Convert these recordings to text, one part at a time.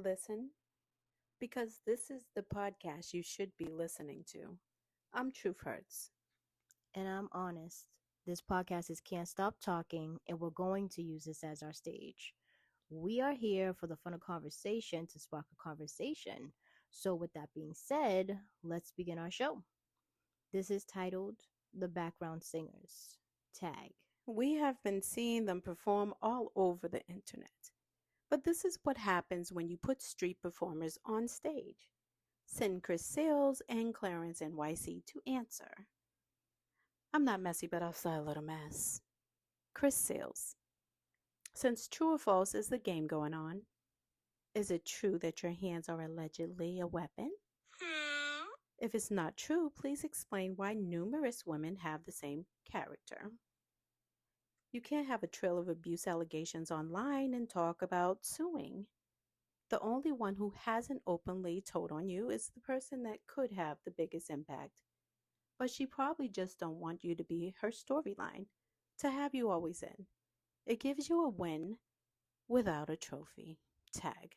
Listen, because this is the podcast you should be listening to. I'm Truth Hurts. And I'm honest. This podcast is Can't Stop Talking, and we're going to use this as our stage. We are here for the fun of conversation to spark a conversation. So, with that being said, let's begin our show. This is titled The Background Singers. Tag. We have been seeing them perform all over the internet. But this is what happens when you put street performers on stage. Send Chris Sales and Clarence NYC to answer. I'm not messy, but I'll say a little mess. Chris Sales. Since true or false is the game going on, is it true that your hands are allegedly a weapon? If it's not true, please explain why numerous women have the same character. You can't have a trail of abuse allegations online and talk about suing. The only one who hasn't openly told on you is the person that could have the biggest impact. But she probably just don't want you to be her storyline, to have you always in. It gives you a win without a trophy. Tag.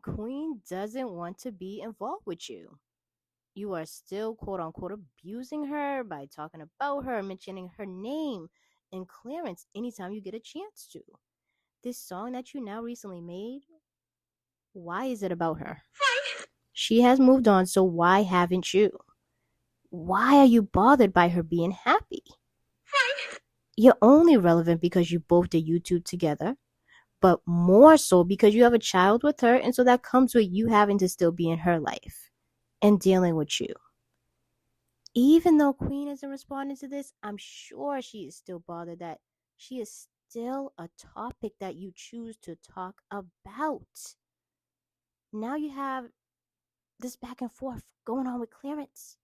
Queen doesn't want to be involved with you. You are still quote unquote abusing her by talking about her, mentioning her name and Clarence anytime you get a chance to. This song that you now recently made, why is it about her? She has moved on, so why haven't you? Why are you bothered by her being happy? You're only relevant because you both did YouTube together, but more so because you have a child with her, and so that comes with you having to still be in her life and dealing with you. Even though Queen isn't responding to this, I'm sure she is still bothered that she is still a topic that you choose to talk about. Now you have this back and forth going on with Clarence.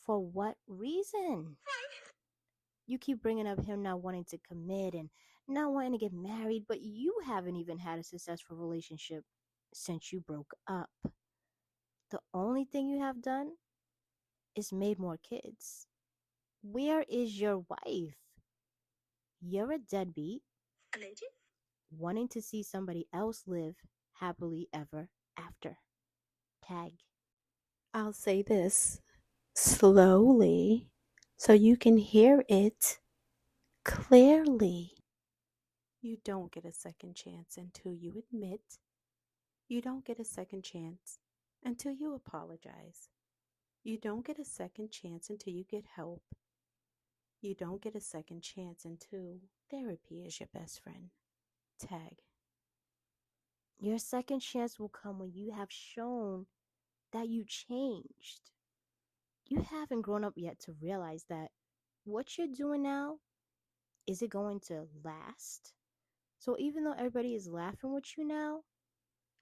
For what reason? You keep bringing up him not wanting to commit and not wanting to get married, but you haven't even had a successful relationship since you broke up. The only thing you have done is made more kids. Where is your wife? You're a deadbeat, wanting to see somebody else live happily ever after. Tag. I'll say this slowly so you can hear it clearly. You don't get a second chance until you admit. You don't get a second chance until you apologize. You don't get a second chance until you get help. You don't get a second chance until therapy is your best friend. Tag. Your second chance will come when you have shown that you changed. You haven't grown up yet to realize that what you're doing now, is it going to last? So even though everybody is laughing with you now,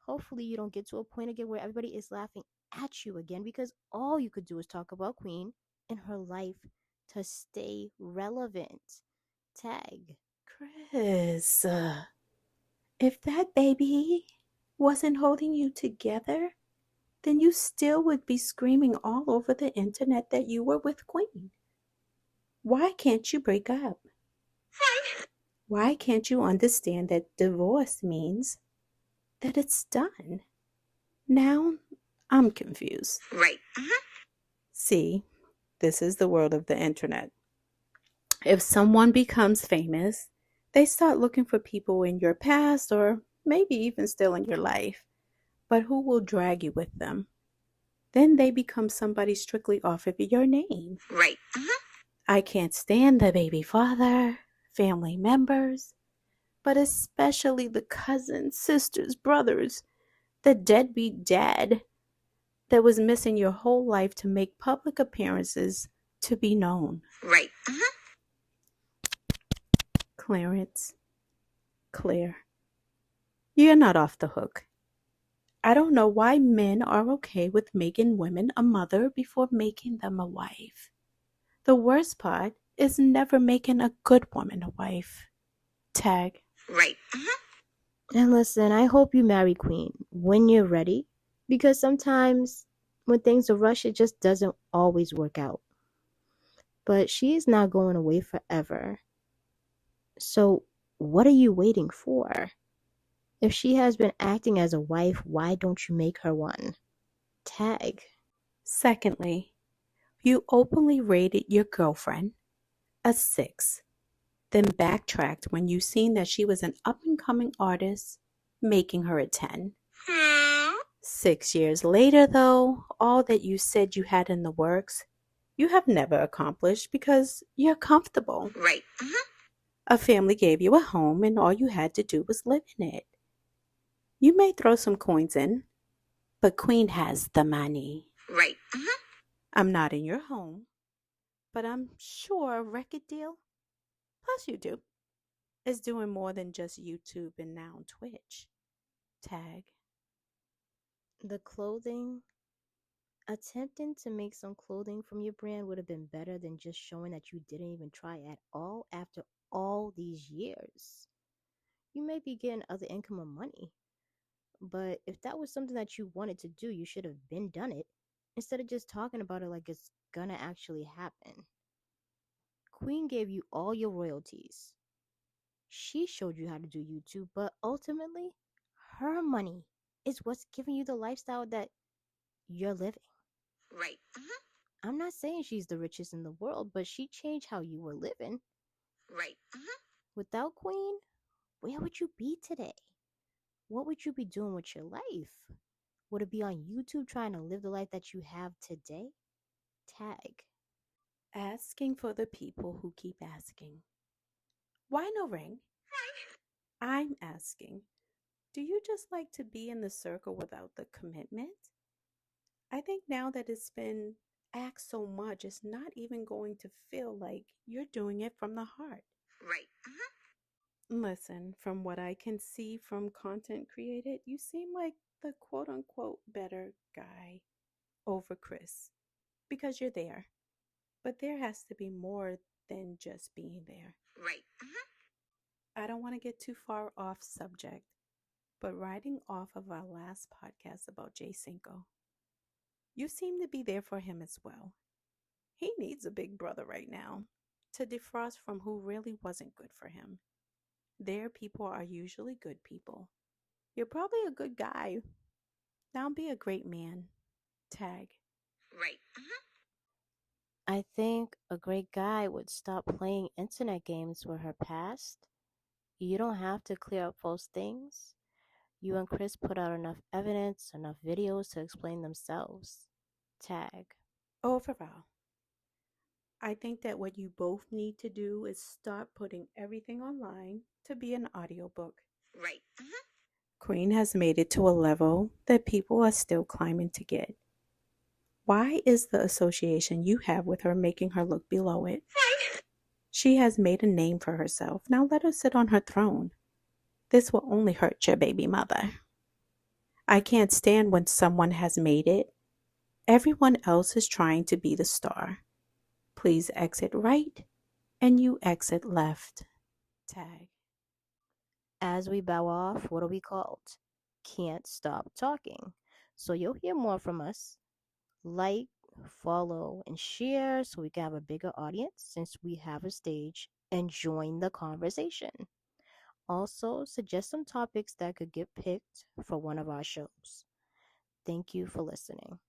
hopefully you don't get to a point again where everybody is laughing at you again, because all you could do is talk about Queen and her life to stay relevant. Tag. Chris, if that baby wasn't holding you together, then you still would be screaming all over the internet that you were with Queen. Why can't you break up? Why can't you understand that divorce means that it's done? Now I'm confused. Right. See, this is the world of the internet. If someone becomes famous, they start looking for people in your past or maybe even still in your life, but who will drag you with them? Then they become somebody strictly off of your name. Right. I can't stand the baby father, family members, but especially the cousins, sisters, brothers, the deadbeat dad that was missing your whole life to make public appearances to be known. Right. Clarence, Claire, you're not off the hook. I don't know why men are okay with making women a mother before making them a wife. The worst part is never making a good woman a wife. Tag. Right. And listen, I hope you marry Queen when you're ready, because sometimes when things are rushed, it just doesn't always work out. But she is not going away forever. So what are you waiting for? If she has been acting as a wife, why don't you make her one? Tag. Secondly, you openly rated your girlfriend a 6, then backtracked when you seen that she was an up and coming artist, making her a 10. 6 years later, though, all that you said you had in the works, you have never accomplished because you're comfortable. Right. A family gave you a home, and all you had to do was live in it. You may throw some coins in, but Queen has the money. Right. I'm not in your home, but I'm sure a record deal, plus you do, is doing more than just YouTube and now Twitch. Tag. The clothing, attempting to make some clothing from your brand would have been better than just showing that you didn't even try at all after all these years. You may be getting other income or money, but if that was something that you wanted to do, you should have been done it instead of just talking about it like it's gonna actually happen. Queen gave you all your royalties. She showed you how to do YouTube, but ultimately, her money is what's giving you the lifestyle that you're living. Right. I'm not saying she's the richest in the world, but she changed how you were living. Right. Without Queen, where would you be today? What would you be doing with your life? Would it be on YouTube trying to live the life that you have today? Tag. Asking for the people who keep asking. Why no ring? I'm asking, do you just like to be in the circle without the commitment? I think now that it's been asked so much, it's not even going to feel like you're doing it from the heart. Right. Listen, from what I can see from content created, you seem like the quote unquote better guy over Chris because you're there. But there has to be more than just being there. Right. I don't want to get too far off subject, but riding off of our last podcast about Jay Cinco, you seem to be there for him as well. He needs a big brother right now to defrost from who really wasn't good for him. Their people are usually good people. You're probably a good guy. Now be a great man. Tag. Right. I think a great guy would stop playing internet games with her past. You don't have to clear up false things. You and Chris put out enough evidence, enough videos to explain themselves. Tag. Overall, I think that what you both need to do is start putting everything online to be an audiobook. Right. Queen has made it to a level that people are still climbing to get. Why is the association you have with her making her look below it? She has made a name for herself. Now let her sit on her throne. This will only hurt your baby mother. I can't stand when someone has made it. Everyone else is trying to be the star. Please exit right and you exit left. Tag. As we bow off, what are we called? Can't stop talking. So you'll hear more from us. Like, follow, and share so we can have a bigger audience since we have a stage and join the conversation. Also, suggest some topics that could get picked for one of our shows. Thank you for listening.